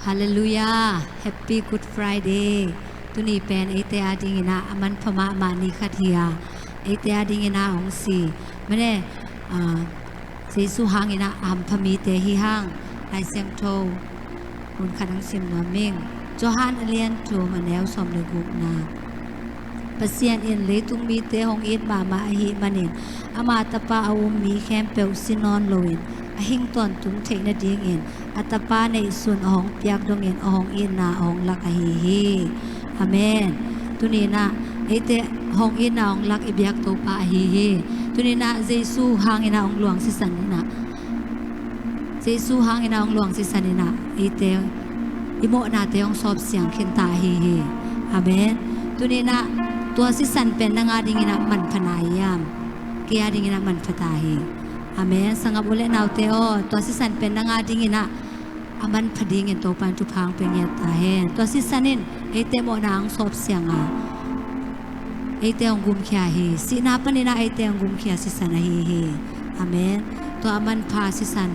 ฮาเลลูยาแฮปปี้กู๊ดฟรายเดย์ตุนีเป็นไอเตียดิงินาอามันพม่ามานีขัดเฮียไอเตียดิงินาองสีไม่ได้เจสุหางินาอัมพมีเตหิหังไอเซมโตคุณขัดังซิมนามิงจอฮันเลียนทูมาแนวสมเลกุกนาปัสยานเอ็นเลยตุงมีเตหงเอ็ดบามาอหิมันเอ็นอามาตาปาอาวุมมีแคมเปลซินอนโลเอ็นหิงตอนตุงเทนดิงเอ็นอัตปาในส่วนของเปียกดงเอ็นของเอ็นนาของลักอหิฮีอาเมนตุนีนะไอเตของเอ็นนาของลักอิบยักโตปาอหิฮีตุนีนะเจซูหางเอ็นนาของหลวงสิสันนะเจซูหางเอ็นนาของหลวงสิสันนะไอเตอิโมนาเตของสอบเสียงเข็นตาอหิฮีอาเมนตุนีนะตัวสิสันเป็นนางาดิงินะมันพนายามเกียดิงินะมันพตาฮีอาเมนสังกบุเลนาวเตโอตัวสิสันเป็นนางาดิงินะอามันพดิงินโตปันทุพังเป็นเงตาเฮตัวสิสันินเอเตโมนางสอบเสียงเอเตองกุมเขียฮีสินาปนินะเอเตองกุมเขียสิสันฮีอาเมนตัวอามันพาสิสัน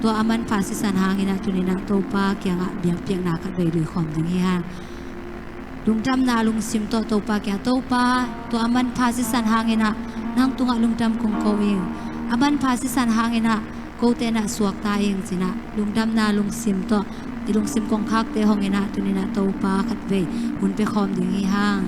ตัวอามันพาสิสันหางินะตุนินังโตปาเกียงะเบียงเปียงนาคัดใบดือความดึงฮีฮะลุงจำนาลุงซิมโตปาแกโตปาตัวอามันพาสิสันหางเงนะนั่งตุงะลุงจำคงโกเองอามันพาสิสันหางเงนะโกเตนะสวกตาเองสินะลุงจำนาลุงซิมโตติลุงซิมคงคักเตหงเงนะตุนินะโตปาขัดเวหุ่นไปคอมดึงฮีห้าง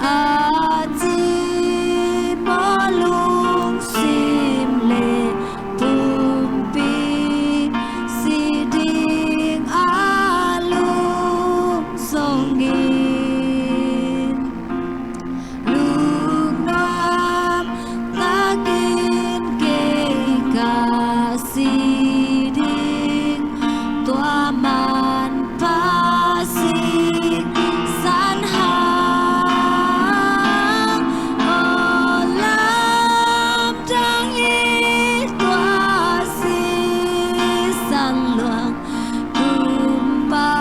aji molung sim le tumpi siding alung songin lungam takin ke kasiding tua man pasing san hang olam dang i tua si san luang kum ba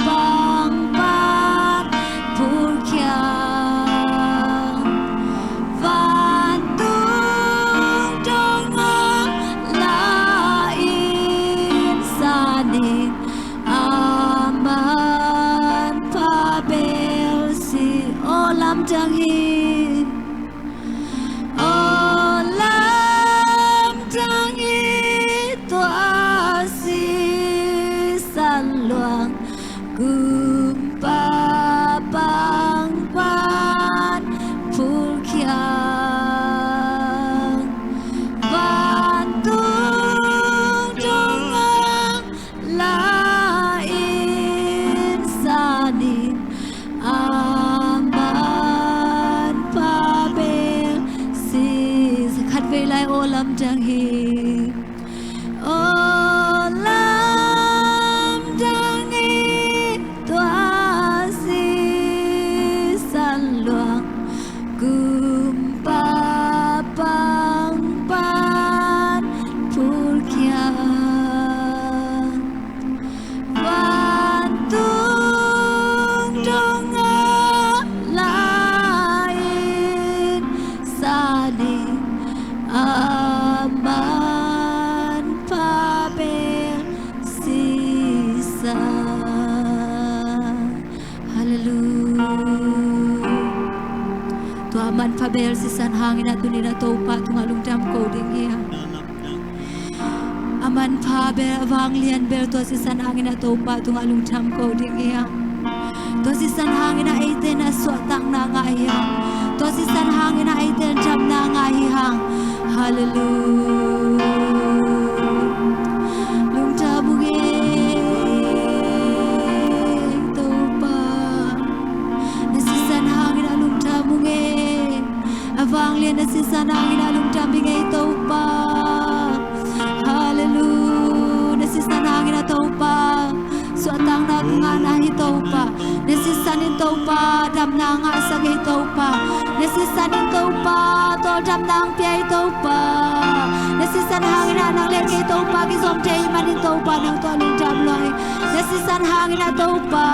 bang ban pur kyang van tung dong ngang la in sanin aman pa bel si olam dang hi olam dang hi tua si san luang kum pa bang ban pur kyang van tung dong ngang la in sanin aman pa bel si khat ve lai olam dang hi olam dang hi tua si san luang kum pa bang ban pur kyang van tung dong ngang la in sanin aman pa bel si sa hallelujah tua aman pa bel si san hangin na tunina to pa tungalung dam ko ding iya aman pa bel awang lian bel tua si san hangin na to pa tungalung dam ko ding iya tua si san hangin na ite na so tang na nga iya tua si san hangin na ite jam na nga hang hallelujah lung dam nge to pa na si san hangin na lung dam nge awang lian na si san hangin na lung dam nge to pa hallelujah na si san hangin na to pa so tang na nga na hito pa na si san to pa dam na nga sa hito pa na si san to pa to dam nang pi to pa na si san hangin na nang len hito pa ki som te man to pa nang to lung dam loi na si san hangin na to pa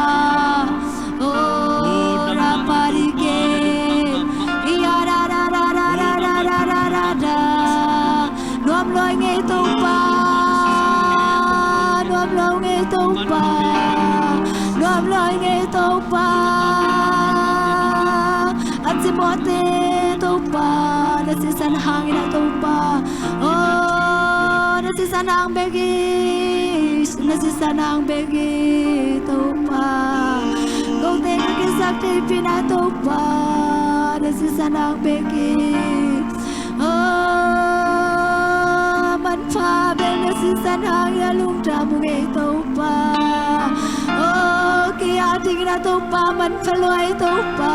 oh ra pa ri ke ya ra ra ra ra ra ra ra ra ra ra nuam loi nge to pa nuam loi nge to pa nuam loi nge to pa atimote to pa na si san hangin na to pa oh na si san hang begi na si san hang begi to pa gong te ka kisak te pina to pa na si san hang begi oh man pa bel na si san hang ya lung tra mu nge to pa oh kia ting na to pa man phaloi to pa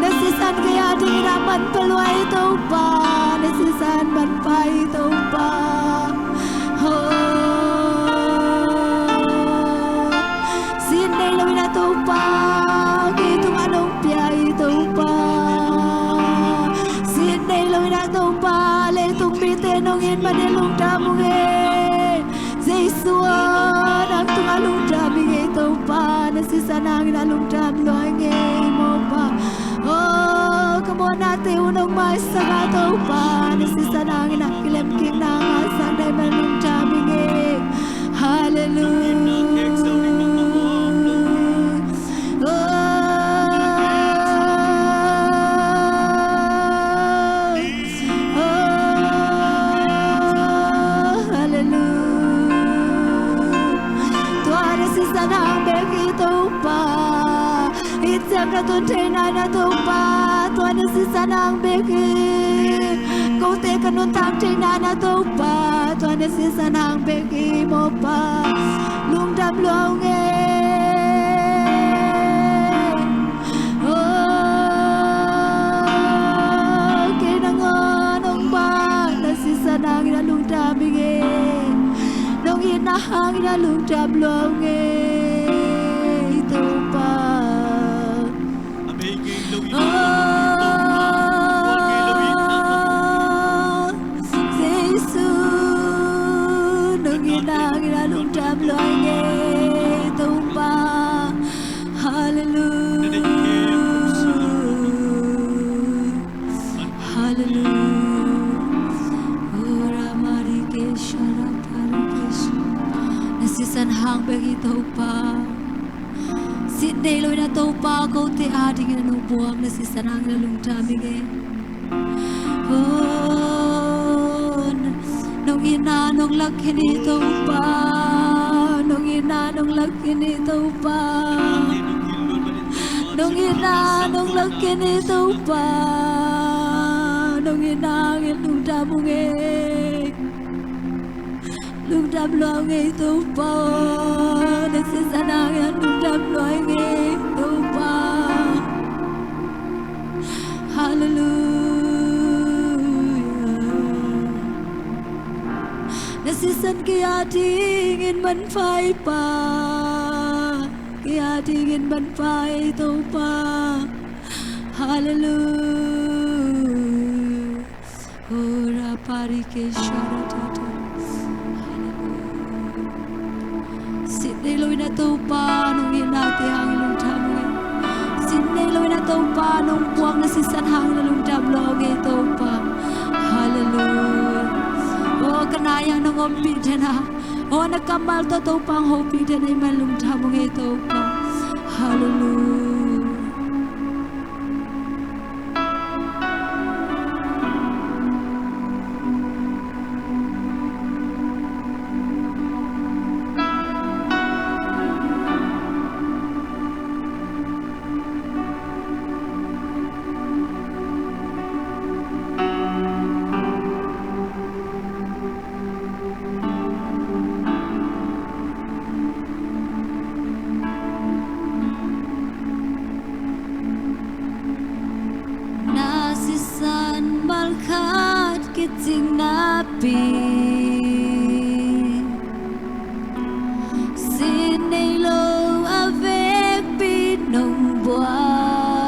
na si san kia ting na man phaloi to pa na si san man pai to pa oh sin nei lo na to pa ki tung anong piai to pa sin nei lo na to pa le tung bi te nong in ma de lung ta mu nge Jesus nang tung alung ta mi nge to pa na si san ang na lung ta loi nge mo pa oh come on na te unong mai sa nga to pa na si san ang na kilem king na nga sang dai ma lung ta mi nge hallelujah Itang katun te na na tupa Tuan na si sanang beki Kau te kanun tam china na tupa Tuan na si sanang beki mo pa Lung dam luang e Oh Kinangon ong ba Na si sanang na lung dam beki Nong inahang na lung dam luang e Tupa Nasisan hang bagi Tupa Sit day loi na Tupa Kau te ading na nung buang Nasisan hang na lung tamige Oh Nung ina nung laki ni Tupa Nung ina nung laki ni Tupa Nung ina nung laki ni Tupa Nung ina nung tamunge Nung đam loa nghe tu pa Nung xin sa nang nung đam loa nghe tu pa Hallelujah Nung xin san kia thi ngin man phai pa Kia thi ngin man phai tu pa Hallelujah Ora pari ke sharatata Sinay loi na Tupa nung inati hang lung tamoy Sinay loi na Tupa nung buwang na sisan hang na lung tamloge Tupa Hallelujah Oh kanaya nung ompita na Oh nakamal to Tupa ang hopita na iman lung tamoy Tupa Hallelujah Kiting napi Sinay lo avec pinong buang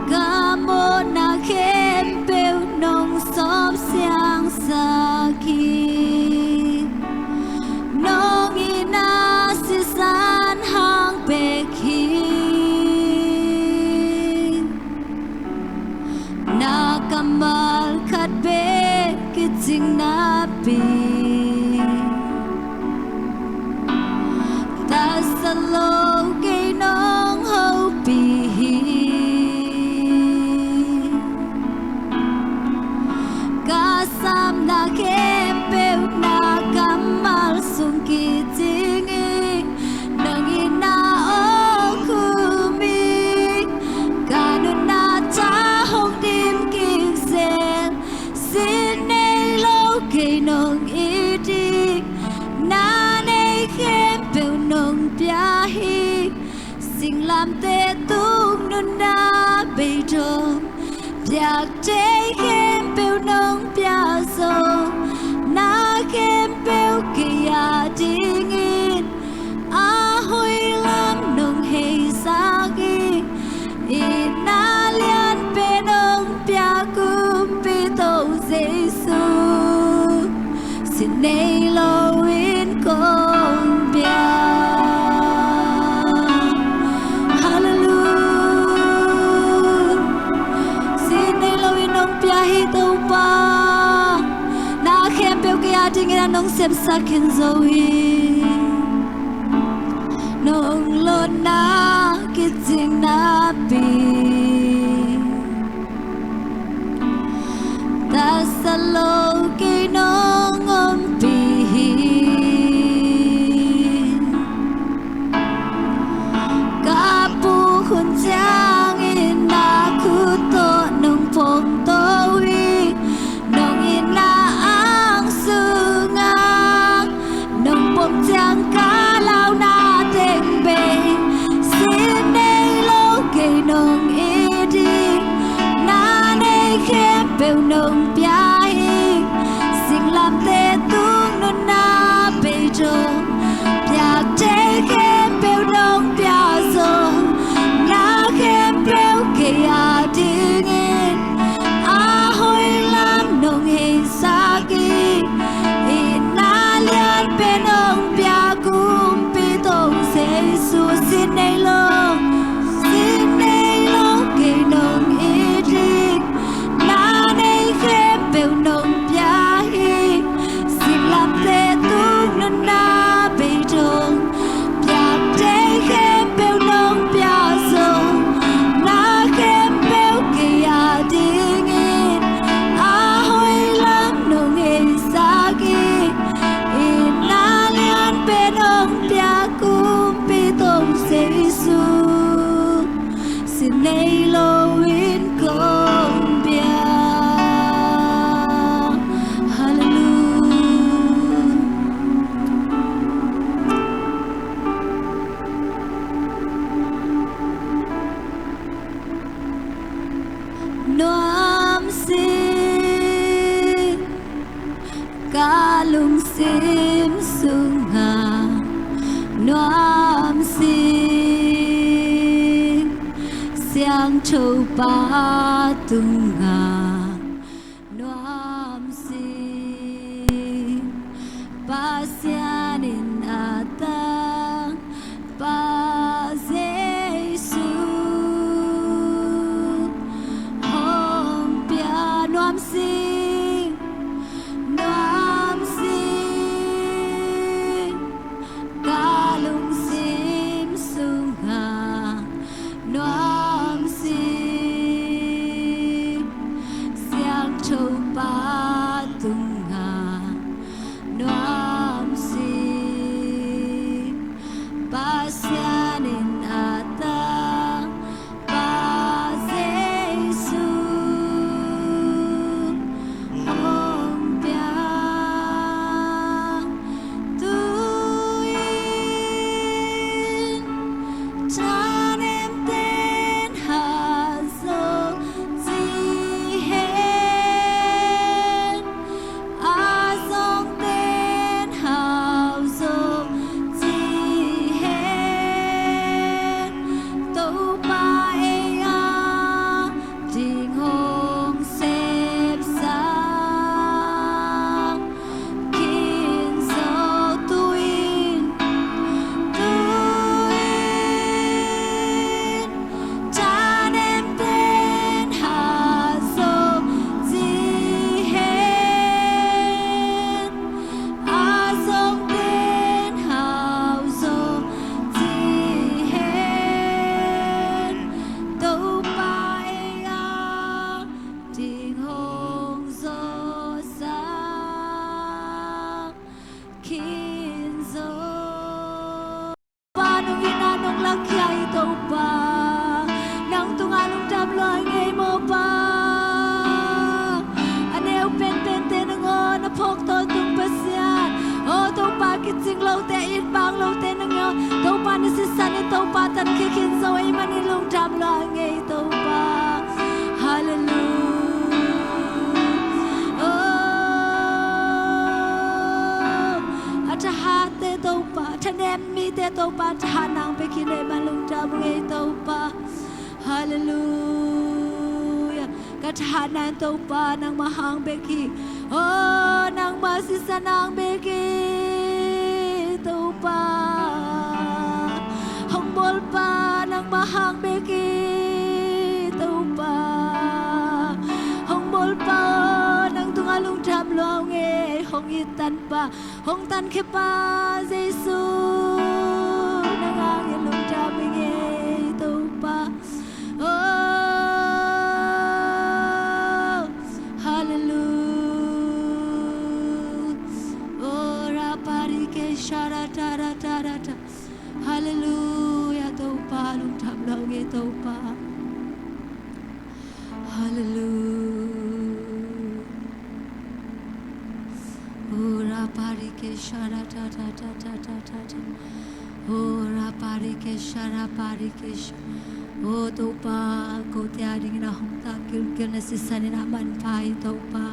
Kamo na kempeo nong sop siang sakit Nong inasisan hang pekhi Nakamal katbe kiting napi Tasalo kay nong hopihi Kasam na kempeo nakamal sungkitingi Nang inaong kumig Ganun na tahong Sinay lo kay nong idik Nanay kempeo nong biyahe Singlam te tung nun na beidong Biyak te kempeo nong biyaso Na kempeo kaya dingin Ahoy lam nong hey sagi Inalian penong biyakum Giêsu xin nay lâu in con bia Hallelujah xin nay lâu in ông bia hi tàu pa na khem bêu kia ting in nong xem sa ken zoe nong lo na kiting na pi Tasalo kay nong ompihin nay lo in công bia hallelujah noam sin kalung sim sung ha noam sin siang châu ba tung ha noam sin ba sian in ata ba Giêsu hom pia noam sin kalung sim sung ha noam sin siang châu ba tung ha noam sin ba sian in ata ba Giêsu hom pia tu in chan em tên hà dô chi hết a dòng tên hào dô chi hết tâu ba e a tình hồng xếp sang kinh dâu tu in chan em tên hà dô chi hết a dòng tên hào dô chi hết tâu ba e a tình hồng dô sang kinh dâu ba nung ina nung lakyay tâu ba nang tunga nung tablo ngay mo pa aneo pen te nang o na phok to tung pasyan o tâu ba kitsing lâu te in bang lâu te nang yo tâu ba na si san tâu ba tan kikin zo ay mani lung tablo ngay tâu ba hallelujah oh atahate tâu ba tanem mi te tâu ba tahanang pe kine malung tab ngay tâu ba hallelujah katahanan tâu ba nang mahang beki oh nang masisanang beki tâu ba hong bol pa nang mahang beki tâu ba hong bol pa nang tungalung tab lo nge hong itan pa hong tan ke pa Giêsu nang ang lung tab nge tâu ba oh hallelujah oh rapari ke shara tara tara ta hallelujah tâu ba lung tab lo nge tâu ba hallelujah oh rapari ke shara tara tara tara oh rapari ke shara pari ke oh tâu ba ko te ading na hong ta kil kil na si sanin aman pai tâu ba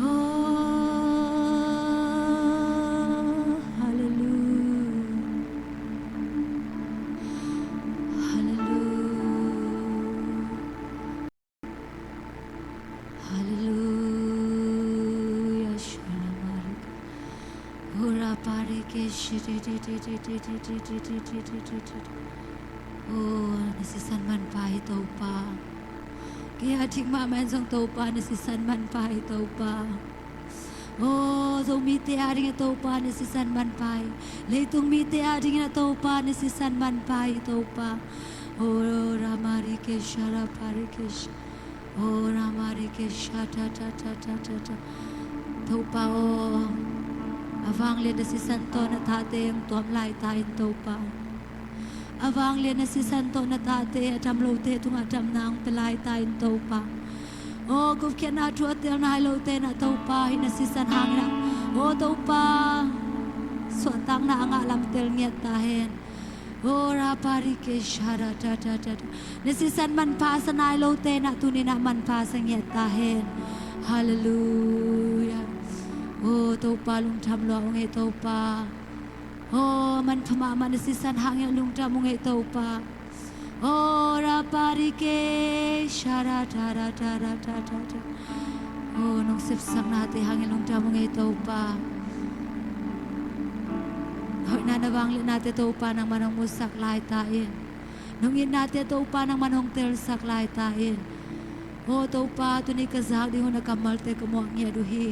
oh hallelujah hallelujah hallelujah shalom oh rapari ke shiri oh nasisan man pai tâu ba kaya thik ma man song tâu ba nasisan man pai tâu ba oh zo mi te aring tâu ba nasisan man pai leitung mi te aring tâu ba nasisan man pai tâu ba oh ramari ke shara pari ke oh ramari ke shata ta ta ta ta ta tâu ba oh avang le nasisan to na tate ang tuam lai tayo tâu ba awang le na si santo na tate atam lo te tunga atam nang pelai tain to pa o gup kya na tu atel na lo te na to pa hina si san hang na o to pa so tang na anga lam tel nget ta hen o ra pari ke shara ta ta ta na si san man pa sanai lo te na tu ni na man pa sang nget ta hen hallelujah o to pa lung tham lo ngai to pa oh man phama man si san hang ya lung ta mung ai to pa oh ra pari ke shara ta ra ta ra ta ta ta oh nong sep sang na te hang ya lung ta mung ai to pa hoi na nawang le na te to pa nang manong musak lai ta in nong in na te to pa nang manong tel sak lai ta in oh to pa tu ni ka zak di ho na kamal te ko mo ngia du hi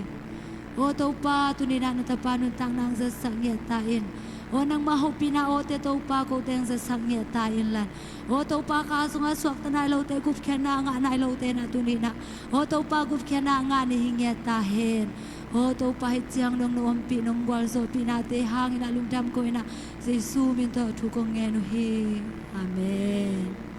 oh to pa tu ni na ta pa nun tang nang za sang ngia ta in o nang mahopi na o te to pa ko teng sa sang ngia ta in lan o to pa ka sunga swak ta na lo te gup khen na nga na lo te na tu ni na o to pa gup khen na nga ni hingia ta hen o to pa hi chiang nong no pi nong gwal so pi na te hang na lung dam ko na jesu min to thu ko nge no hi amen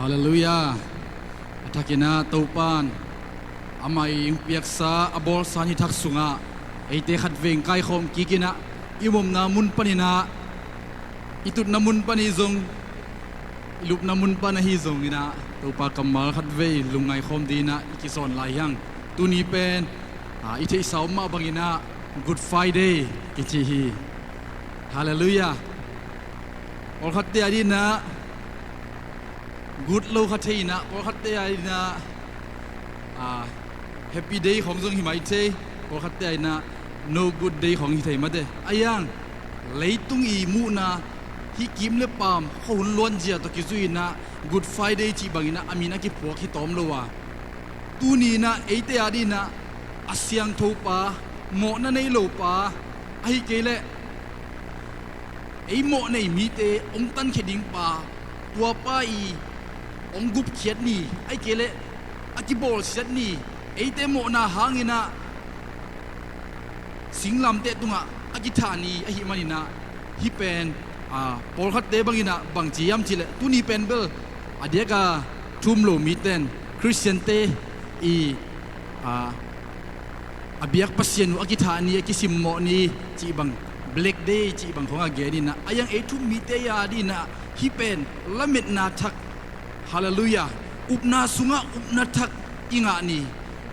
Hallelujah. Atakina taupan amai impiaksa abol sani thaksunga eite khatweng kai khom kikina imom na mun panina itut na mun pani zong ilup na mun pana hi zong ina taupa kamal khatwe lungai khom dina ikison lai yang tuni pen ite sauma bangina Good Friday kichi hi Hallelujah. Ol khatte adina good lo khathei na ol khatte adina happy day ของ zong himai che ol khatte adina no good day ของ hi thei ma de ayang leitung i mu na hi kim le pam khon lon jia to ki zuina Good Friday chi bangina amina ki phok hi tom lo wa tu ni na eite adina asyang thopa mo na nei lo pa ai kele ei mo nei mi te ong tan kheding pa tua pa i ong gup khiat ni ai kele aki bol set ni ei te mo na hangina singlam te tunga aki thani a hi manina hi pen pol khat te bangina bang chiam chile tuni pen bel adeka thum lo mi ten Christian te i abiak pasien aki thani aki simmo ni chi bang Black Day chi bang khonga ge ni na ayang e thum mi te ya di na hi pen lamit na thak hallelujah upna sunga upna thak inga ni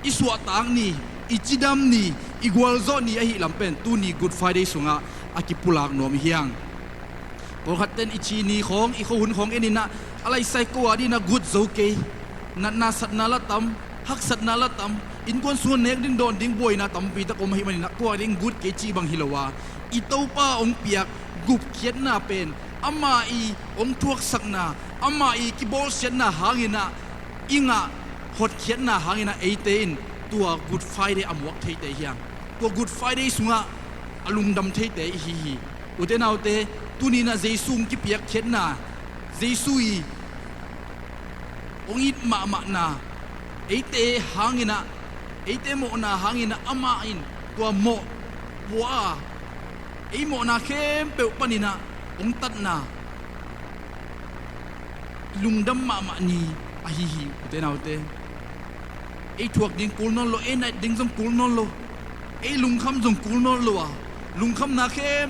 iswa tang ni ichidam ni igwal zo ni a hi lampen tu ni Good Friday sunga aki pulak nom hiang por khaten ichi ni khong i khun khong enina alai sai ko adi na good zo ke na sat na la tam hak sat na la tam in kon suan nek din don ding boy na tam pi ta ko mahi manina ko ding good ke chi bang hilowa itopa ong piak gup khiat na pen ama i ong thuak sak na ama i ki bol siat na hangina inga hot khiat na hangina 18 tua Good Friday amwak thei te hiang tua Good Friday sunga alung dam thei te hi hi uten autte tuni na jesu ki piak khiat na jesu i ong it ma na eite hangina eite mo na hangina ama in tua mo wa ei mo na khem pe panina ong tat na lungdam ma ni a hi hi te naute ei thuak ding kul non lo ei nai ding jong kul non lo ei lung kham jong kul non lo wa lung kham na khem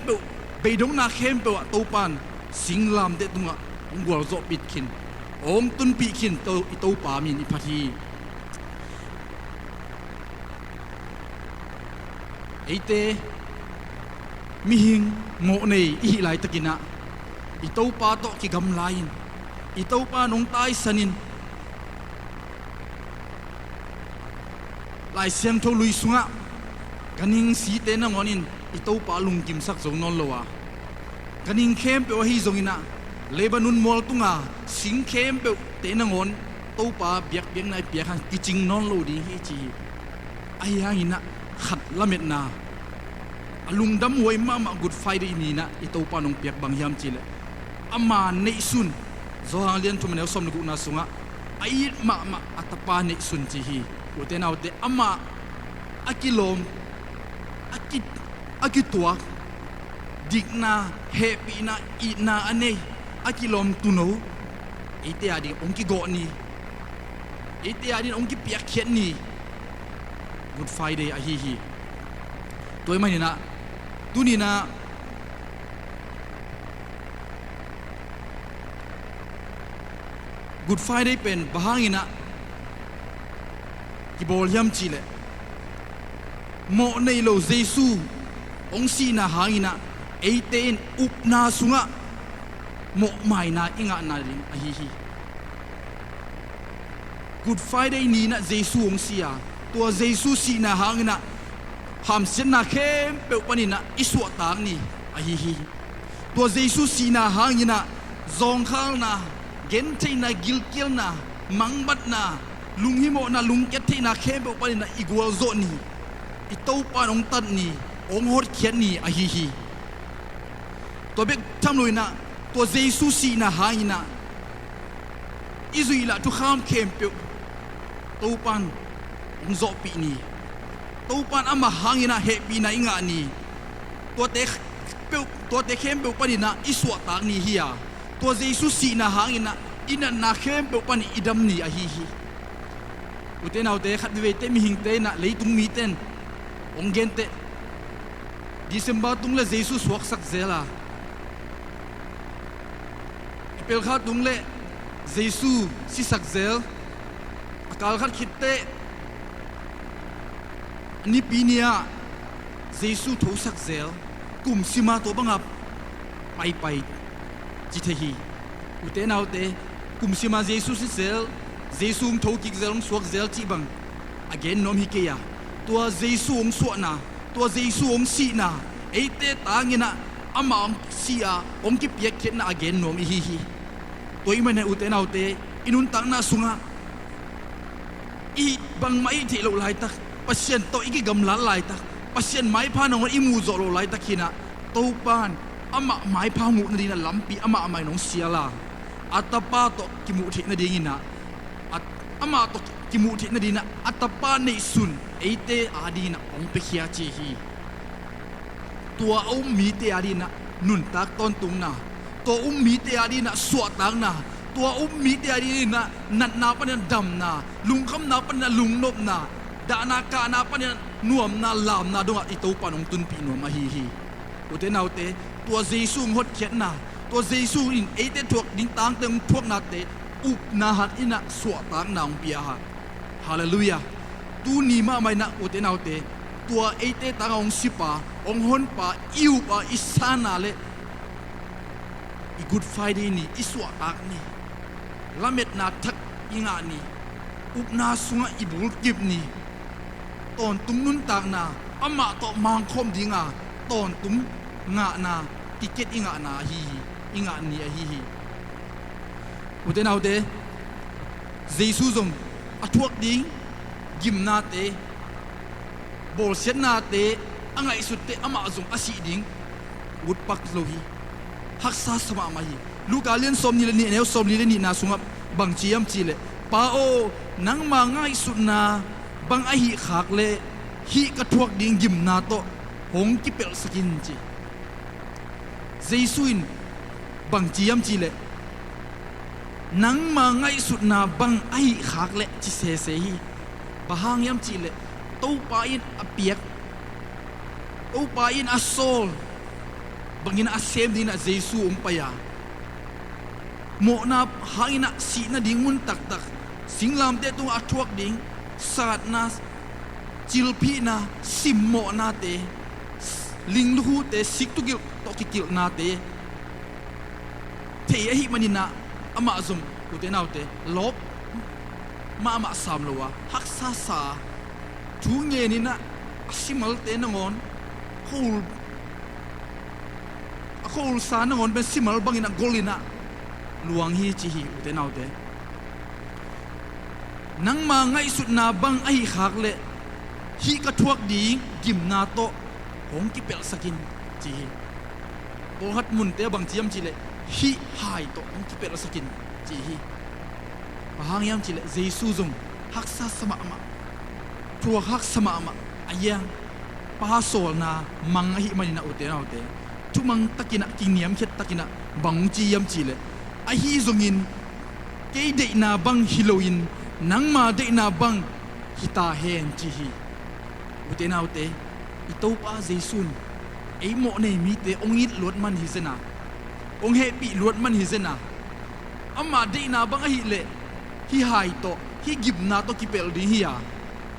pe dong na khem pe wa to pan singlam te tunga องกัวโจปิดขินองตุนปีขินโตปามินอิพัทีไอเตมิหิงโง่ในอีหลายตะกินะอิโตปาโตกิกำไลน์อิโตปานงตายสนินหลายเสียงทลุยสุงะกันยิงสีเตนงอนินอิโตปาลุงกิมสักจงนนลวะกันยิงเข้มเปวะฮีจงอินะเลบานุนมอลตุงาสิงเข้มเปวเตนงอนโตปาเบียกเบียงในเบียกหันกิจิงนนโลดีฮีจีไอ้ยังอินะขัดละเม็ดนาลุงดำหวยมากุดไฟได้นี่นะอิโตปานงเปียกบางยามจีเลอามาเนซุนโซฮังเลียนทุมเนลสมนกุนาสุงะไอ้มาอัตปาเนซุนจีฮีอุเตนเอาเตอามาอากิลมอากิตัวดิกนาเฮปีนาอีนาอันเนอากิลมตุโนไอเตียดิองกิโกนีไอเตียดิองกิเปียกเขียนนี่กุดไฟได้อาฮีตัวไม่เนี่ยนะตัวนี้นะกุดไฟได้เป็นบางอย่างนะกิบอลยำจีเลโมในโลเจซูองซีนะหางนะเอเตนอุปนาสุงะโมไม่นะอิงะนาดิอะฮีกุดไฟได้นี่นะเจซูองซีอะตัวเจซูซีนะหางนะหามเส้นนาเข้มเปลวปนินะอิสวตางนี่อะฮีตัวเจซูซีนะหางนะจงข้างนะเกนเทนะกิลเกิลนะมังบัดนะลุงฮิโมนะลุงเกตเทนะเข้มเปลวปนินะอีกัวโซนี่อิโตปานองตัดนี่องฮอดเขียนนี่อะฮีตัวเบกทำลุยนะตัวเจซูซีนะหางนะอิซุยละทุกข้ามเข้มเปลวตัวปานองโซปีนี่ตัวปานอามาหางนะเฮปีนะอิงานี่ตัวเตเข้มเปลวปนินะอิสวตางนี่เฮียตัวเจซูซีนะหางนะอินันนาเข้มเปลวปนิอิดัมนี่อะฮีอุเตนเอาเตขัดเวเตมีหิงเตนะเลยตุงมีเตนองเกนเตดิเซมบาตุงเลเจซูสวกสักเซลาเปลขาตุงเลเจซูสิสักเซลอากาลขัดคิดเตนี่ปีนี้เจซูทูสักเซลกุมซิมาตัวบังคับไปจิตฮีอุเตนเอาเตกุมซิมาเจซูสิเซลเจซูทูกิกเซลสวกเซลจีบังอเกนนอมฮิเกียตัวเจซูองสวนาตัวเจซูองสีนาเอเตตางินะอามาองสีอาองกิเปียกเข็นนาอเกนนอมฮีตัวอีมันในอุเตนเอาเตอินุนตังนาสุงะอีบังไม่ที่เราไล่ตักปัสเซียนโตอีกกำลังไล่ตักปัสเซียนไม้พานองอิมูโซโลไล่ตักขินะโตปานอามาไม้พามุนดีนะลำปีอามาไม่น้องเสียละอัตปาโตกิมุทินดีงินะอามาโตกิมุทินดีนะอัตปาในสุนเอเตอาดีนะองเปียเจฮีตัวอุ้มมีเตอาดีนะนุนตักต้นตุงนะตัวอุ้มมีเตอาดีนะสวดตังนะตัวอุ้มมีเตอาดีนะนัดนาปนันดำนะลุงคำนาปนันลุงนบนะดานากานาปนันนวมนาลามนาดงอิโตปานองตุนปีนวมฮีอุเตนเอาเตตัวเจซูหดเขียนนะตัวเจซูอินเอเตทวกดินตางเต็มทวกนาเตอุปนาหัดอินะสวดตังนาองเปียฮะฮาเลลูยาตูนีมาไม่นะอุเตนเอาเตตัวเอเตตางองสิปาองฮอนปาอิวปาอิสานาเลอีกูดไฟเดย์นี่อิสวดตังนี่ละเม็ดนาทักอิงานี่อุปนาสุงะอิบุลกิบนี่ตอนตุ้มนุนตางนาอามาโตมังคมดิงาตอนตุ้มงานาติเกตอิงานาฮีอิงานี่ฮีอุเตนเอาเตเจซูซงอทวกดิงกิมนาเตบอลเซนนาเตอังไงสุดเตอามาซงอาศิดิงวุดปักโลฮีฮักซาสมามาฮีลูกาเลียนสมนี่เลนี่เนวสมนี่เลนี่นาสุงบบังจียมจีเลปาโอนังมาง่ายสุดนาบังไอฮีขากเลฮีกระทวกดิงยิมนาโตหงกิเปลสกินจีเจสุอินบังจียมจีเลนังมาง่ายสุดนาบังไอฮีขากเลจิเซเซฮีบะฮางยมจีเลตู้ปาอินอเปียกตู้ปาอินอโซลบังอินอาเซมดินะเจสุองปยา mo na hangina si na ding mun tak tak singlam te tung athuak ding sat na chilpi na simmo na te linglu te siktugil tokikil na te te hi manina ama zum utenaw te lop ma sam lowa haksa sa thu nge ni na asimal te nangon khol sa nangon ben simal bangina golina luang hi chi hi utenaw te nang ma ngai sut na bang ai khak le hi ka thuak ding gim na to hong ki pel sakin chi ko hat mun te bang chiam chi le hi hai to hong ki pel sakin chi hi bahang yam chi le jesu zung hak sa sama ma thua hak sama ma ayang pa sol na mang hi mani na ute na ute tumang takina kiniam khet takina bang chi yam chi le a hi zungin ke de na bang hiloin nang ma de na bang hita hen chi hi ute na ute ito pa jesun ei mo nei mi te ongit lot man hi zena ong he pi lot man hi zena amma de na bang hi le hi hai to hi gib na to ki pel di hi ya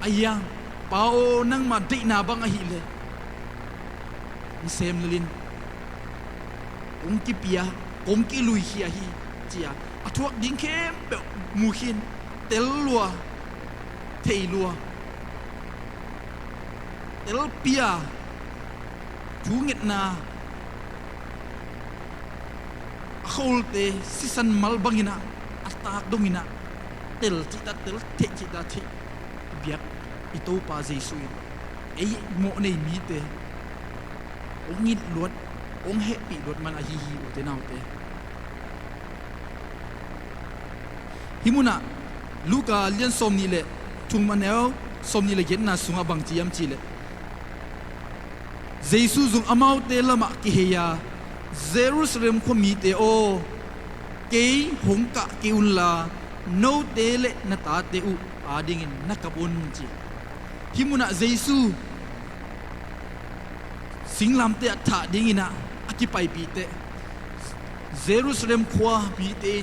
aya pao nang ma de na bang hi le sem lin ong ki pia ong ki lui hi hi chia athuak ding kem pe mu khin tel lua thei lua tel pia chú nghịch na khol te sisan mal bangina atak dongina tel chita tel the chita thi biak ito pa jesu ei mo nei mi te ong ngit luat ong he pi luat man a hi hi u te nau te himuna luka lian som ni le thung manel som ni le gen na sunga bang chiam chi le jesu zung amau te lama ki heya jerusalem ko mi te o ke hong ka ke un la no te le na ta te u adingin nakabun chi himuna jesu singlam te atha dingina akipai pi te jerusalem khwa mi te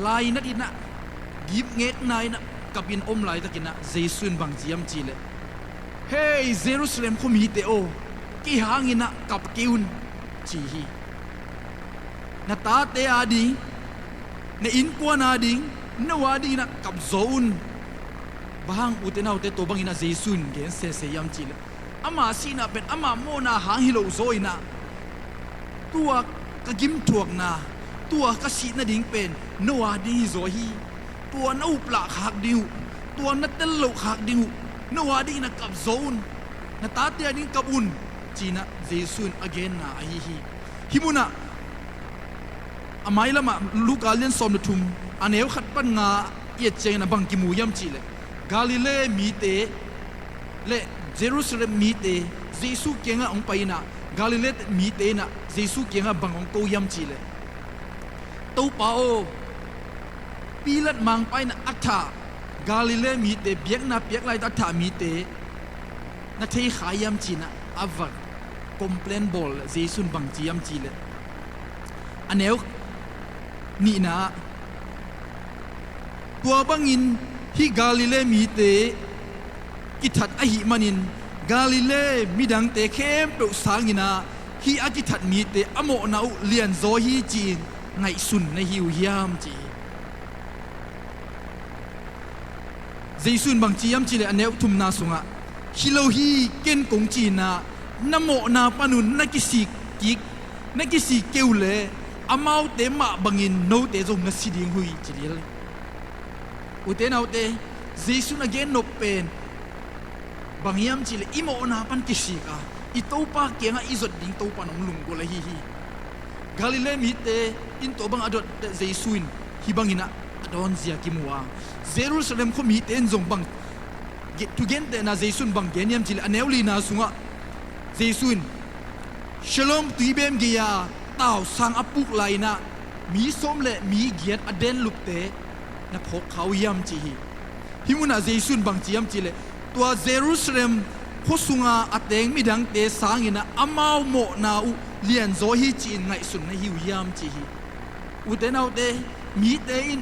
lai na dina gip nget nai na kapin om lai takina jesun bang chiam chi le hey jerusalem ko mi te o ki hangina kap kiun chi hi na ta te adi na in kwa na ding na wadi na kap zone bahang utenaw te to bangina jesun gen se yam chi le ama sina pen ama mo na hang hilo zoina tua ka gim thuak na tua ka si na ding pen no wadi zo hi tua na upla khak diu tua na tel lo khak diu no wadi na kap zone na ta te ding kapun china jesun again na hi himuna amai lama luka len som na thum aneu khat pan nga ye cheng na bang ki mu yam chi le Galilee mi te le Jerusalem mi te Jesu kenga ong paina Galilee mi te na Jesu kenga bang ong to yam chi le to pao pilat mang paina atha Galilee mi te biak na piak lai ta tha mi te na thei khayam chi na avak complain bol Jesu bang chi yam chi le aneu ni na tua bangin hi Galilee mi te kithat a hi manin Galilee midang te khem pe sangina hi a kithat mi te amo na u lian zo hi chi ngai sun na hiu hiam chi Jaisun bang chi yam chi le aneu thum na sunga hilo hi ken kong chi na namo na panun na kisi kik na kisi keule amau te ma bangin no te zong na siding hui chi le uten autte Jesu na gen no pen bangyam chile imo na pan kisika itopa kenga izot ding to panong lunggo la hi Galilee mi te in to bang adot Jesuin hibangina adon zia kimwa Jerusalem ko mi ten zong bang tu gen te na Jesun bang geniam chile aneuli na sunga Jesuin shalom tuibem giya tao sang apuk laina mi som le mi giat aden lupte na phok khau yam chi himuna Jesun bang chiam chile tua Jerusalem khosunga ateng midang te sangina amau mo na u เลียนโซฮีจีนไงสุนในหิวยามจีฮีอุเตนเอาเตมีเตอิน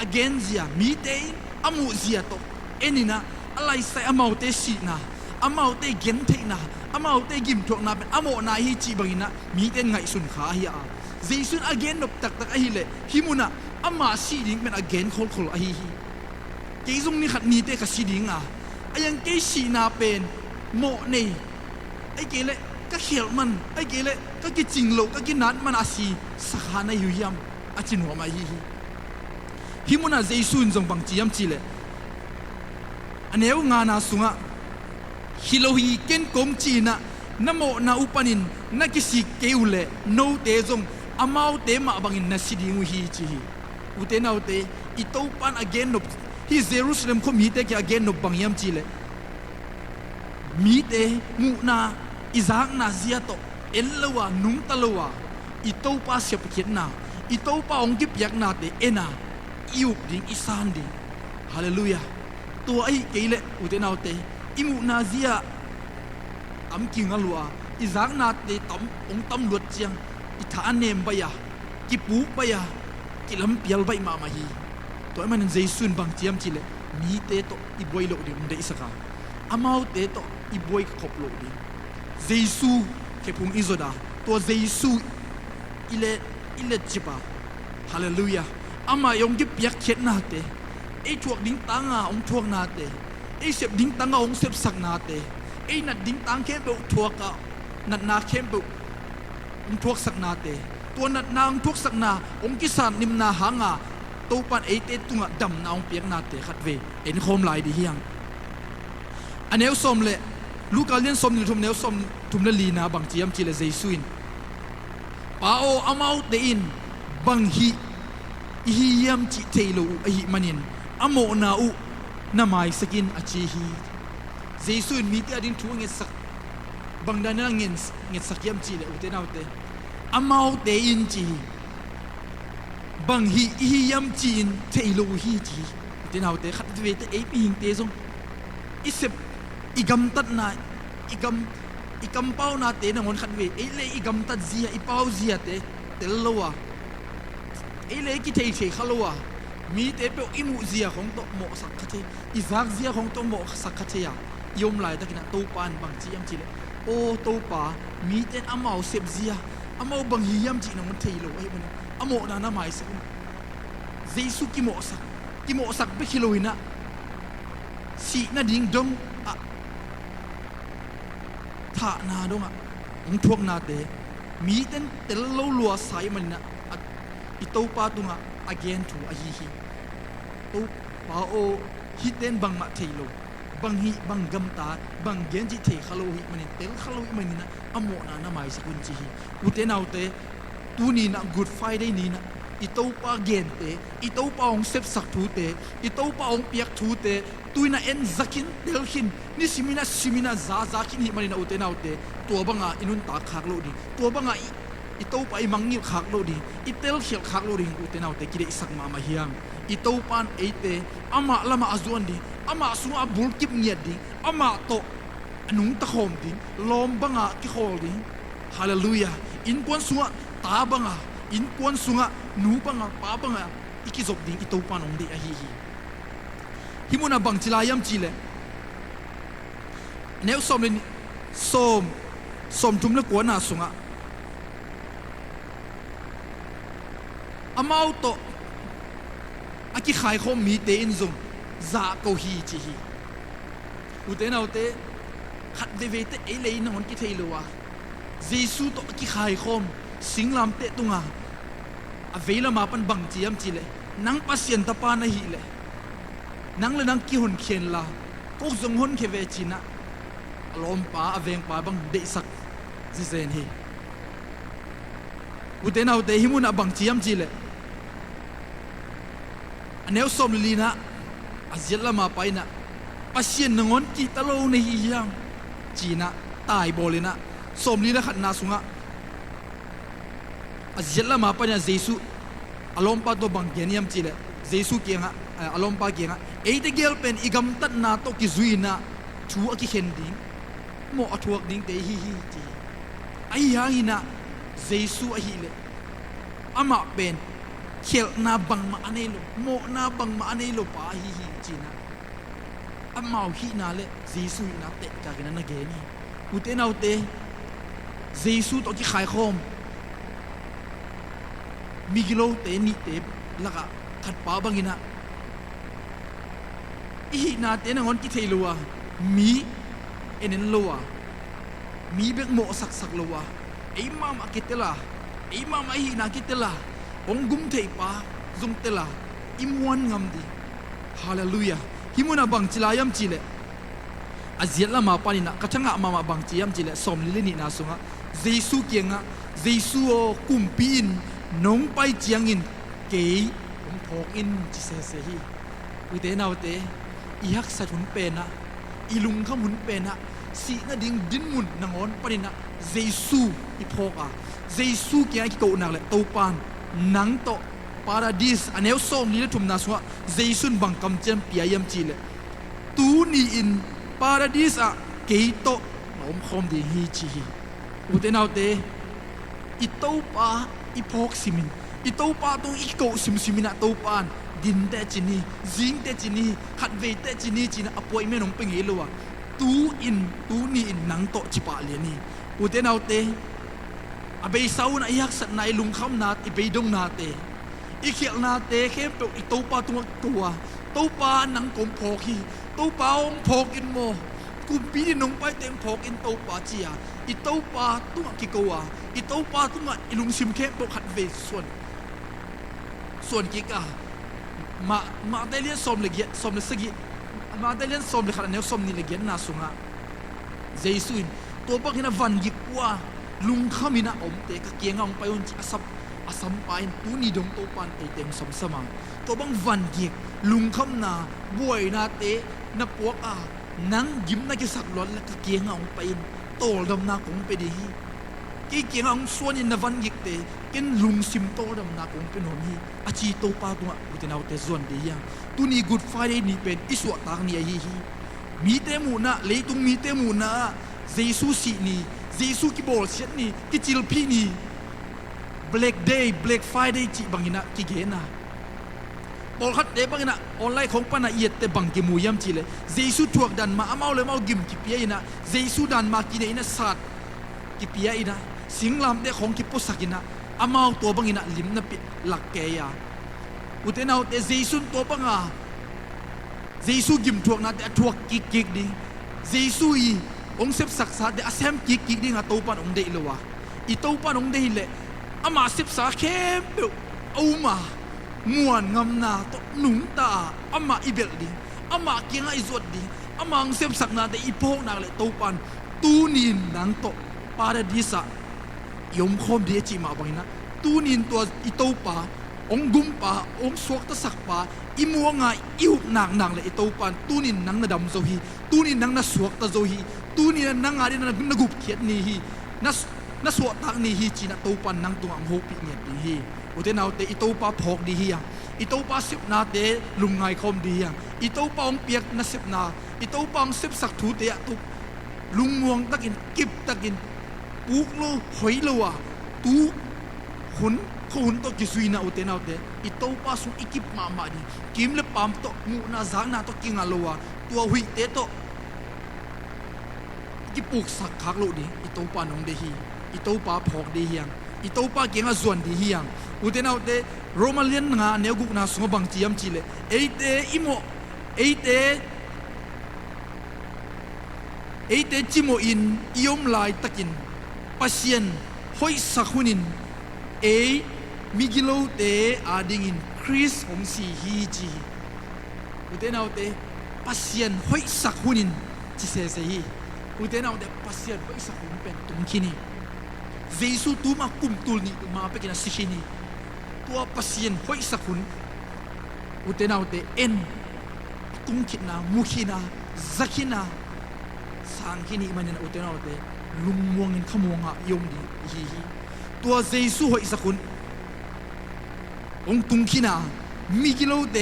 again เสียมีเตอินอามูเสียโตเอ็นี่นะอะไรใส่อามาเตสีนะอามาเตเกนเทนะอามาเตกิมทวกนาเป็นอาโมนาฮีจีบังนะมีเตไงสุนขาฮีอาเจสุน again นบตักตักอหิเลฮิมุนะอามาสีดิ้งเป็น again คอลคอลอหิฮีเกยซงนี่ขัดมีเตกับสีดิ้งอ่ะไอ้ยังเกยสีนาเป็นโมนี่ไอ้เกยเลก็เขียนมันไอ้เกยเลก็กิจริงโลก็กินนัดมันอาศีสักหาในหิวยามอาจินหัวมาฮีฮิมุนะเจสุนจงบังจียมจีเลอันเอวงานาสุงะฮิโลฮีเกนกงจีนะนโมนาอุปนินนักสิเกอุเลโนเตจงอามาวเตมาบังอินนัสิดิงุฮีจีฮีอุเตนาอุเตอิโตปันอเกนนบที่เยรูซาเล็มเขามีเตกอเกนนบบังยามจีเลมีเตมุนาอิซากนาเซียโตเอลลวานุงตะลวาอิโตปาเสียบเขียนนาอิโตปาองกิบยักนาเตเอนาอิอุบดิงอิซานดิงฮาเลลูยาตัวไอ้เกยเลอุเตนาอุเตอิมุนาเซียตำกิงอลัวอิซากนาเตตำองตำลวดเจียงอิฐานเนมไปยากิปูไปยากิลำเปียลไปมามาฮีตัวมันเจสุนบางเจียมจิเลมีเตโตอิบวยโลดิมเดอิสกาอามาวเตโตอิบวยขบโลดิเจสุเคพุงอิโซดาตัวเจสุอิเลจิบาฮาเลลูยาอามายองกิเปียกเข็ดนาเตไอชวกดิ้งตังอาองชวกนาเตไอเสพดิ้งตังอาองเสพสักนาเตไอนัดดิ้งตังเข้มเปชวกานัดนาเข้มเปองชวกสักนาเตตัวนัดนางชวกสักนาองกิสานนิมนาหางาตัวปันไอเตตุงะดำนาองเปียกนาเตขัดเวเอ็นโคมลายดีเฮียงอันเนวสมเลลูกาเลียนสมนิทุมเนวสมทุมเลลีนาบังเจียมจิเลเจสุนปาโออามาวเตอินบังฮีฮิยามจิเทโลอหิมันินอโมนาอุนาไมสกินอจีฮีเจสุนมีเตอดินทัวเงสักบังดานาเงสักยามจิเลอุเตนาอุเตอามาวเตอินจีบังฮีฮิยามจีนเทโลฮีจีอุเตนาอุเตขัดเวเตเอปีหิงเตซงอิเซบอิกัมตัดนาอิกัมเป้านาเตนังวันขัดเวเอเลอิกัมตัดเซียอิเป้าเซียเตลโลวะเอเลกิเทเชขลัวมีเตเปอิมุเซียของโตโมสักขะเทอิซากเซียของโตโมสักขะเทียยมลายตะกินะตูปานบางจียมจิเลโอตูปามีเตนอามาวเซบเซียอามาวบางฮียมจีนังมันเทโลไอ้มันอโมนานาไมสักเจสุกิโมสักเบคิโลอินะสีนาดิงดงอะท่านาดงอะองทวกนาเตมีเตนเตลโลลัวไซมันนะอิโตปาตุงะ again to อหิฮิตูปาโอฮิเตนบังมาเทโลบังฮิบังกัมตาบังเกนจิเทขโลฮิมันเตลขโลฮิมันนะอโมนานาไมสกุนจิฮิอุเตนาอุเตตูนีนะ good friday นี่นะอิโตปาเกนเตอิโตปาองเซฟสักทูเตอิโตปาองเปียกทูเตตุยนะเอ็นซักินเดลขินนี่สิมินะซาคินฮิมันนะอุเตนาอุเตตัวบังอาอินุนตาขากโลดีตัวบังอาอิโตปาอิมังงิขากโลดีอิเตลเขียขากโลดีอุเตนาอุเตกิเลสักมาเฮียงอิโตปานเอเตอามาละมาอจวนดีอามาสุอาบุลกิบเงียดดีอามาโตอนุงตะโคมดีลมบังอากิโคดีฮาเลลูยาอินกวนสุอาตาบังอาอินกวนสุอานูบังอาปาบังอาอิกิจบดีอิโตปานองดีอหิฮิมุนาบังจิลายามจิเลเนวสมเลสมทุมเลกวนนาสุงะอามาวโตอากิขายคมมีเตอินซุงซาโกฮีจิฮีอุเตนาอุเตขัดเดเวเตเอเลนอนกิเทโลวะเจสุโตอากิขายคมสิงลำเตตุงาอเวลามาปันบังจียมจิเลนังปัสยันตปานะฮีเลนังleนังกิหุนเขียนลาก็จงหุนเคเวจินะลมปาอเวงปาบังเดสักจิเซนฮีอุเตนาอุเตหิมุนะบังจียมจิเลอันเนวสมลีนะอาเจลมาไปนะปัสยันนงอนกิตะโลในฮิยังจีนะตายโบเลนะสมลีนะขัดนาสุงะอาเจลมาไปนะเจสุอารมณ์ปาตัวบังเกียนยมจิเลเจสุเกียงะอารมณ์ปาเกียงะเอเดเกลเป็นอิกัมตัดนาโตกิซุยนะชัวกิเห็นดิ้งโมอทวกดิ้งเตฮิฮิจีไอ้ยังฮินะ เยซูอหิเลอามาเป็นเขียนาบังมาอันนี้โลโมนาบังมาอันนี้โลปาฮิจีนะอามาหินาเลเยซูนาเตะกันนั่นเกนี่อุเตนาอุเตเยซูตัวที่ขายคอมมีกิโลเตนี่เตละกะขัดป้าบังอินะอีนาเตนังอนกิเทลัวมีเอ็นลัวมีเบกโมสักลัวไอ้มามากิเตล่าไอ้มามาอีนากิเตล่าองกุมเทป้าซุงเตล่าอิมวันงามดีฮาเลลูยาฮิมุนาบังจิลายามจิเลอาเจียละมาปานินะกะทังะมาบังจิยามจิเลสอมลิเลนี่นาสุงะเยซูเกียงะเยซูโอกุมปีนน้องไปเจียงอินเกยองพอกอินจิเซเซฮีอุเตนาอุเตอีฮักสัตหุนเป็นนะอีลุงขมุนเป็นนะสีน่ะดิ่งดินมุนนางอนปนินะเยซูอีพอกเยซูเกียงอีโกนักเลยตัวปานนังโตพาราดิสอันเอวส้มนี่เลยทุ่มนาสวะเยซูบังคำเจมปียยมจีเลยตูนี่อินพาราดิสอะเกยโตน้องคอมดีฮีจีอุเตนาอุเตอีโตปาอีพอกสิมินอีโตปาตรงอีโกสิมินะโตปานดินเตจินีจิงเตจินีขัดเวเตจินีจีน่ะอป่วยไม่หนงเป็นเอลัวตูนี่อินนังโตจิปาเลียนี่อุเตนาอุเตอเบยสาวน่ะยักษ์สัตว์นายลุงคำนาอีเบยดงนาเตอีเขียวนาเตเข้มเปอีโตปาตัวโตปานังกลมพอกฮีโตปาองพอกอินโมกุมปีนี่นงไปเต็มพอกอินโตปาจียอีโตปาตัวกิโกวาอีโตปาตัวอีลุงซิมเข้มเปขัดเวส่วนกิกามาได้เลี้ยนสมเลยเกียสมเลยสกิมาได้เลี้ยนสมเลยขนาดนี้สมนี่เลยเกียน่าสุงะเยซูตัวบักหินะวันยิบว่าลุงข้ามินะอมเตะเกียงเอาไปอุ่นจีอาสัมไปตูนี่ดงโตปันเตเต็มสมสมังตัวบังวันยิบลุงข้ามนาบวยนาเตะนับปวกนังยิ้มนักกิสักล้อนแล้วเกียงเอาไปโตดำนาคงไปดีกี่เกียงเอาส่วนอินนวันยิบเตะกินลุงซิมโตดำนาคงเป็นหนีอาชีโตปาตัวอุตนาอุตส่วนดียังตัวนี้กูดไฟได้นี่เป็นอิสวะตางนี่ฮีมีเตมูนะเลยตุงมีเตมูนะเยซูสีนี่เยซูกิบอลเช็ดนี่กิจิลพีนี่ Black Day Black Friday จีบังอินะกิเกนะบอลคัดเดบังอินะออนไลน์ของปานาเอียดแต่บังกิมูยามจีเลยเยซูถวกดันมาเอาเลยมากิมกิเปียอินะเยซูดันมากินอินะสัตกิเปียอินะสิงลำเดของกิปุสักินะอามาตัวบังอินะลิมนะปิหลักเกียอุตนาอุตเยซูตัวบังเยซูกิมถวกนะแต่ถวกกิกดิเยซูอีองเซฟสักษาเดอาเซมกิกดิงาโตปันองเดลวะอีโตปันองเดเลอามาเซฟสาเข้มเปเอามามวนงำนาตหนุนตาอามาอีเบลดิอามาเกียงไอจวดดิอามาเซฟสักนาเดอีโพกนาเลโตปันตูนินนังโตปาราดิสะยมคอมเดียจิมาบังนะตูนินตัวอีโตปาองกุมปาองสวกตะสักปาอิมัวงายอิวหนังเลยอีโตปันตูนินนังนาดำโซฮีตูนินนังนาสวกตะโซฮีตูนี่นังอะไรนั่นนักกุบเขียนนี่ฮีนัสวดตักนี่ฮีจีนักตัวปันนังตัวอังโฮปิเงียบดีฮีอุเทนเอาเตอิโตปาพอกดีฮียังอิโตปาสิบนาเตลุงไงคอมดียังอิโตปาองเปียกนัสิบนาอิโตปาองสิบสักทูเตะตุลุงมวงตักินกิบตักินปุกโลหอยโลวะตูหุนตัวกิสุยนาอุเทนเอาเตอิโตปาสุอิกิบมาดีกิมเลปามโตมูนาจางนาโตกิงาโลวะตัวหุยเตโตกิปุกสักคักโลดีอิโตปานองเดฮีอิโตปาพอกดียังอิโตปาเกียงส่วนดียังอุเทนเอาเตโรมาเลียนงาเนกุกนาสงบังจียมจีเลเอเตอิโมเอเตจิโมอินอิยมลายตะกินปัสยันหอยสักหุนินมิกิโลเตอาดิงินคริสของสีฮีจีอุเทนเอาเตปัสยันหอยสักหุนินจิเซเซฮีอุเทนเอาเดปัสยันหอยสักหุนเป็นตุงคินีเยซูตัวมาคุมตุลนี่มาเป็นกินสิชินีตัวปัสยันหอยสักหุนอุเทนเอาเดเอ็นตุงคินามุคินาซักินาสังคินีมันเนี่ยอุเทนเอาเดลุงมวงเงินขมวงอ่ะยมดีฮีตัวเยซูหอยสักหุนองตุงคินามิกิโลเด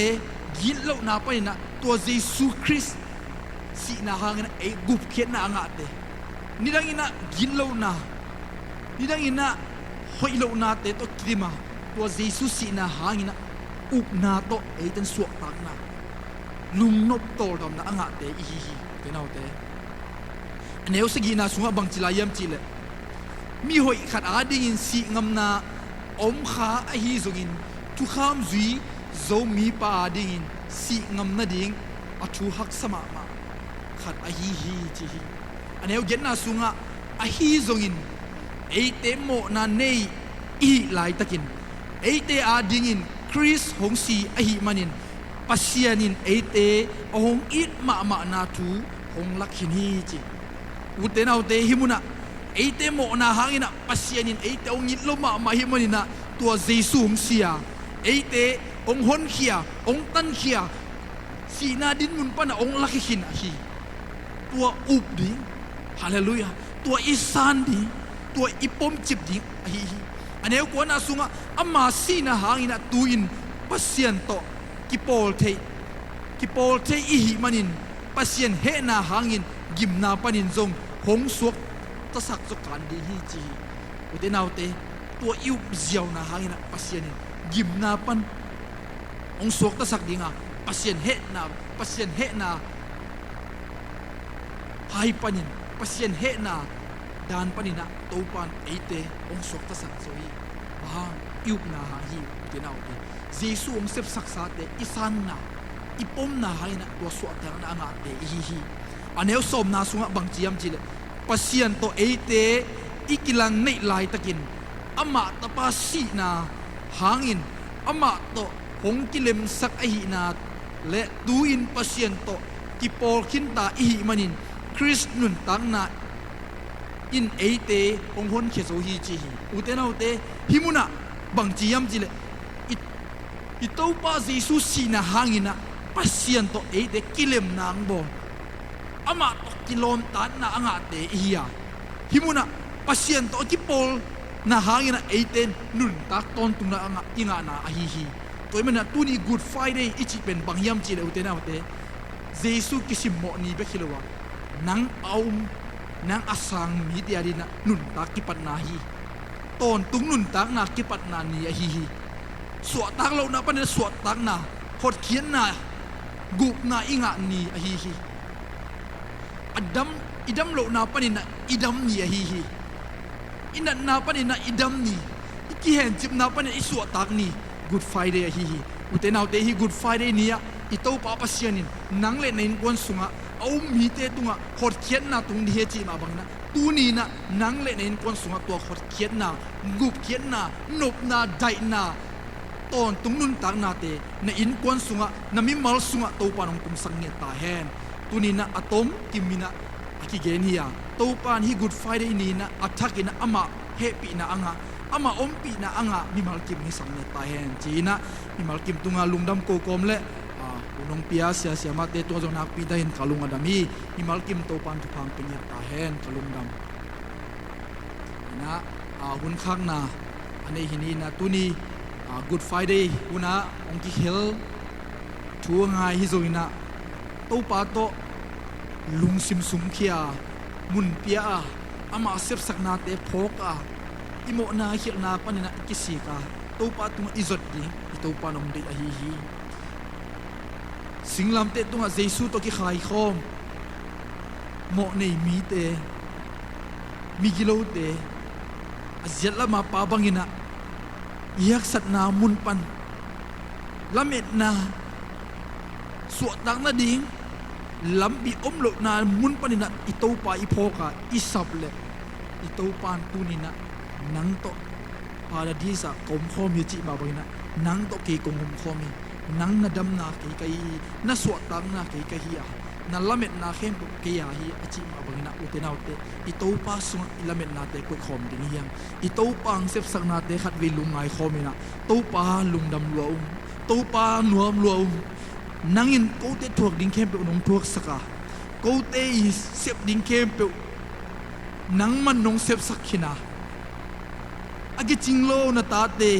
กินเหล่านาไปนะตัวเยซูคริสต์si na hangin ay gup kit na angate nidang ina ginlaw na nidang ina hoi lo na te to krima tua Jesus si na hangina up na to eitan suak tak na lung nop tol dom na anga te hi hi te nau te aneu sagi na sunga bang chilayam chile mi hoi khat ading in si ngam na om kha a hi zongin tu kham zui zo mi pa ding in si ngam na ding a thu hak sama ma khat a hi hi chi hi aneu gen na sunga a hi zongin eite mo na nei i lai takin eite a ding in Chris hong si a hi manin pasianin eite hong it ma ma na thu hong lakhin hi chi uten autte himuna eite mo na hangina pasianin eite ong it lo ma ma himanina tua jesu hong sia eite ong hon khia ong tan khia si na din mun pa na ong lakhin hi tua up ding hallelujah tua isan ding tua ipom chip ding hi aneu ko na sunga amma si na hangina tuin pasien to kipol the i hi manin pasien he na hangin gimna panin zong hong suak ta sak zo kan di hi chi utenaute tua iu ziaw na hangina pasienin gimna pan ong suak ta sak dinga pasien he na hai panin pasien he na dan panina topan eite ong suak ta sak zo hi iu na ha hi utenaute jesu ong sep sak sa te isan na ipom na haina tua suak ta na anga te hi aneu som na sunga bang chiam chile pasien to eite ikilang nei lai takin ama tapa si na hangin ama to hong kilem sak ahi na le duin pasien to kipol kinta hi manin Chris nun tang na in eite hong hon kheso hi chi utenaute himuna bang chiam chile itopa jesu si na hangina pasien to eite kilem nang bo ama to kilom tan na anga te iya himuna pasien to kipol na hangina eiten nun tak ton tung na anga inga na ahihi toy mena tuni good friday ichi pen bangyam chi le utena ute jesu kisim mo ni be khilowa nang aum nang asang mi ti arina nun tak kipat na hi ton tung nun tak na kipat na ni ahihi suat tak lo na pan suat tak na khot khien na gup na inga ni ahihi idam lo na panina idam ni hi ina na panina idam ni ki hen chip na panina iswa tak ni good friday hi utenaw te hi good friday niya ito pa pasyanin nangle na in kon sunga au mi te tunga khot khian na tung di he chi ma bang na tu ni na nangle na in kon sunga to khot khian na gup khian na nop na dai na ton tung nun tak na te na in kon sunga na mi mal sunga to pa nong tum sang ne ta hen tunina atom kimina akigen hiya topan hi good friday ni na athakina ama happy na anga ama ompi na anga mi malkim ni samne ta hen china mi malkim tunga lungdam ko komle unong pia sia sia mate to jong nak pi da hin kalunga dami mi malkim topan thu phang pinya ta hen kalungdam na hun khang na ane hini na tuni good friday una ongki hel thu ngai hi zoina to pa to lung sim sum khia mun pia ama sep sakna te phok imo na khil na panina kisi ka to pa tung izot di to pa nom de hi singlam te tunga jesu to ki khai khom mo nei mi te migilo te azet lama pa bangina yak sat na mun pan lamet na suat dang na ding lambi omlo na mun panina ito pa ipoka isable ito pan tunina nang to paradisa kom khomi chi ba bangina nang to ke kong khomi nang na dam na ke kai na suat dang na ke kai ya na lamet na khem ke ya hi achi ma bangina utenaute ito pa su lamet na te ko khom ding hiam ito pang sep sak na te khat vi lungai khomina to pa lungdam lo to pa nuam lo nangin ko te thuak ding khem pe nong thuak saka ko te sep ding khem pe nang man nong sep sakhina agi chinglo na ta te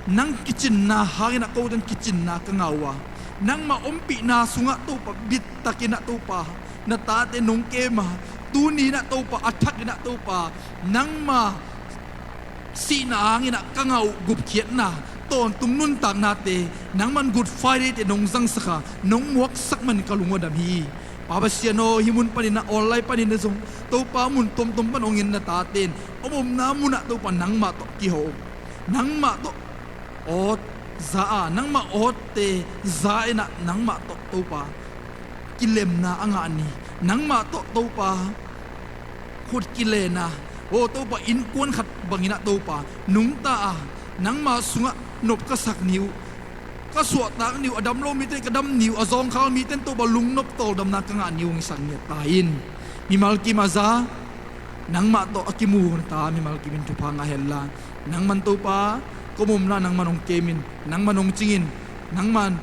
nang kitchen na hangina ko den kitchen na kangawa nang ma ompi na sunga to pa bit takina to pa na ta te nong kema tu ni na to pa athak na to pa nang ma si na angin na kangau gup kiat na ton tum nun tak na te nang man good Friday te nong zang saka nong muak sak man kalungo dam hi Pabasiano himun panin na online panin na song to pa mun tom panongin na tatin omom na muna to pa nang ma to kiho nang ma to ot za nang ma ot te za ina nang ma to pa kilem na anga ni nang ma to pa khut kile na o to pa in kun khat bangina to pa nung ta nang ma sunga nop ka sak niu ka suat tak niu adam lo mi te kadam niu azong khal mi ten to ba lung nop tol dam na ka nga niu ng sang ya tain mi malki maza nang ma to akimu ta mi malki min tu pa nga hella nang man to pa komum na nang manong kemin nang manong chingin nang man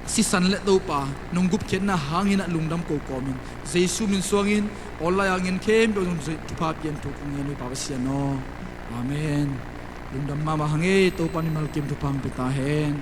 si san le to pa nong gup ken na hangin at lungdam ko komin jesu min suangin olay angin kem do tu pa pian tu kung ni pa siya no amen lungdam mama hangi to pa ni malkim tu pang pitahen